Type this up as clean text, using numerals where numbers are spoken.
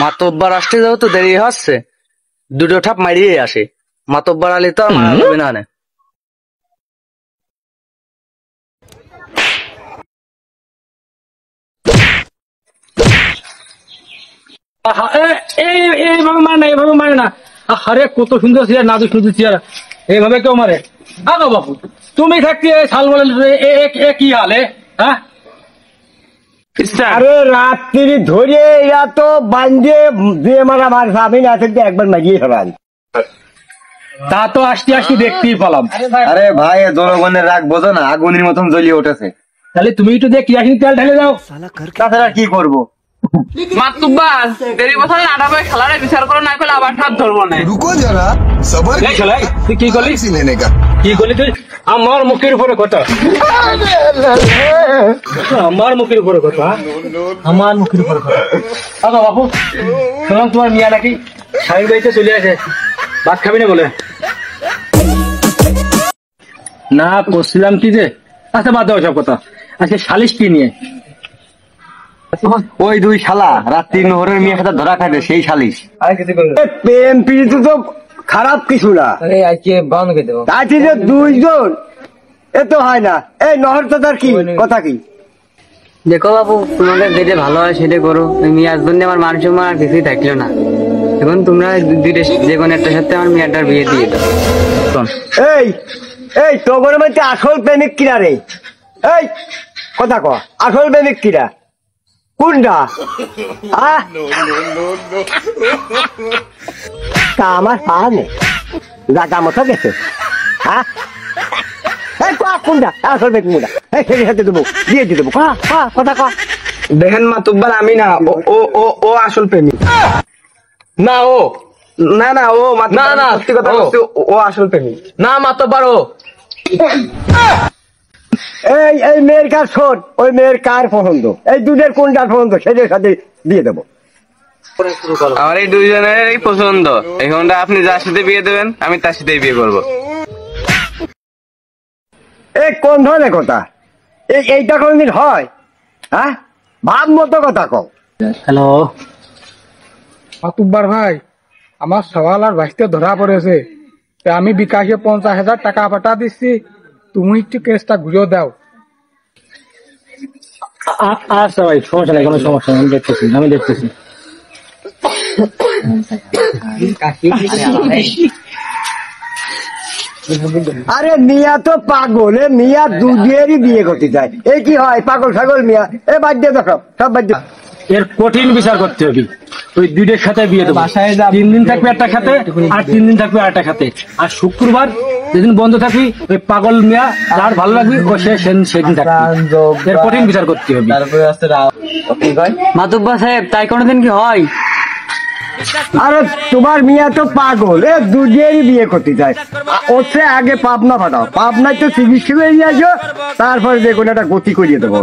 মাতব্বার আসতে যাও তো দেরি হচ্ছে, দুটো ঠাপ মারিয়ে আসে। মাতব্বার আলী তো আর মারা যাবে না নে। এইভাবে মানে না, এইভাবে মানে না। আরে কত সুন্দর চেয়ার, নাজুক সুন্দর চেয়ার, এইভাবে কেউ মারে? আগো বাপু, তুমি থাকতে শাল বলে কি হাল? হ্যাঁ, আরে রাত্রি ধরে এরা তো বান্ধে দিয়ে মারা মারছে, আমি না থাকতে একবার মাগিয়ে ফেলান। তা তো আসতে আসতে দেখতেই পেলাম। আরে ভাই, জনগণের রাগ বোঝো না, আগুনের মতন জ্বলিয়ে উঠেছে। তাহলে তুমি একটু দিয়ে কিরাসিন তেল ঢেলে দাও। তাছাড়া কি করবো? মাতুব্বার দেরি বছর আটাবে খেলারে বিচার করো না করলে আবার হাত ধরবো না। रुको जरा सबर এই শালাই, তুই কি করলি? लेने का কি করলি তুই? আমার মুখের উপরে কথা, আমার মুখের উপরে কথা, আমার মুখের উপরে কথা। আগো বাপু, শুনলাম তোমার মিয়া নাকি স্বামীর বাড়িতে চলে আসে, ভাত খাবি না বলে। না করছিলাম কি যে, আচ্ছা বাদ দাও সব কথা। আজকে সালিশ কি নিয়ে? ওই দুই শালা রাত্রি নহরের মেয়ে সাথে ধরা খাইতে, সেই সালিশ। প্রেম প্রীতি তো খারাপ কিছু না, তাই যে দুইজন এ তো হয় না। এই নহর তো তার কি কথা কি? দেখো বাবু, তোমাদের যেটা ভালো হয় সেটা করো। মিয়ার জন্য আমার মান সম্মান আর কিছুই থাকলো না। এখন তোমরা দুইটা যে কোনো একটা সাথে আমার মেয়েটার বিয়ে দিয়ে দাও। এই এই তোর মধ্যে আসল প্রেমিক কিরা রে? এই কথা ক, আসল প্রেমিক কিরা কোনটা? তা আমার পা নেই, জাগা মতো গেছে। হ্যাঁ, কোনটা আসল প্রেমিক? কোনটা? সেই সাথে দেবো, দিয়ে দিয়ে দেবো। কথা ক। দেখেন মাতব্বার, আমি না, ও আসল প্রেমিক না। ও না না, ও না না, সত্যি কথা বলছি, ও আসল প্রেমিক না। মাতব্বার ও এই মেয়ের কার শোন, ওই মেয়ের কার পছন্দ, এই দুধের কোনটার পছন্দ, সেটার সাথে দিয়ে দেবো। আমার এই দুইজনেরই পছন্দ। এখনটা আপনি যার সাথে বিয়ে দেবেন আমি তার সাথেই বিয়ে করবো। এই কোন ধরনের কথা? এইটা কোনদিন হয়? হ্যাঁ, ভাব মতো কথা কও। হ্যালো মাতুব্বার ভাই, আমার সওয়াল আর ভাইতে ধরা পড়েছে। তা আমি বিকাশে 50,000 টাকা পাঠা দিচ্ছি, তুমি একটু কেসটা ঘুরিয়ে দাও। আচ্ছা ভাই, সমস্যা নাই, কোনো সমস্যা নেই, আমি দেখতেছি। আরে মিয়া তো পাগল, মিয়া দুধেরই বিয়ে করতে চায়। এই কি হয় পাগল ছাগল মিয়া? এ বাদ দিয়ে দেখো, সব বাদ দিয়ে। এর কঠিন বিচার করতে হবে। ওই দুইটার সাথে বিয়ে দেবো। 3 দিন থাকবে একটা খাতে, আর 3 দিন থাকবে আরেকটা খাতে। আর শুক্রবার যেদিন বন্ধ থাকবি, ওই পাগল মিয়া যার ভালো লাগবে ও সেদিন থাকবে। এর কঠিন বিচার করতে হবে। মাতব্বার সাহেব, তাই কোনোদিন কি হয়? আরে তোমার মিয়া তো পাগল, এ দুধেরই বিয়ে করতে চায়। ওতে আগে পাবনা ফাটাও, পাবনায় তো চিকিৎসা হয়ে আসো, তারপরে যে কোনো একটা গতি করিয়ে দেবো।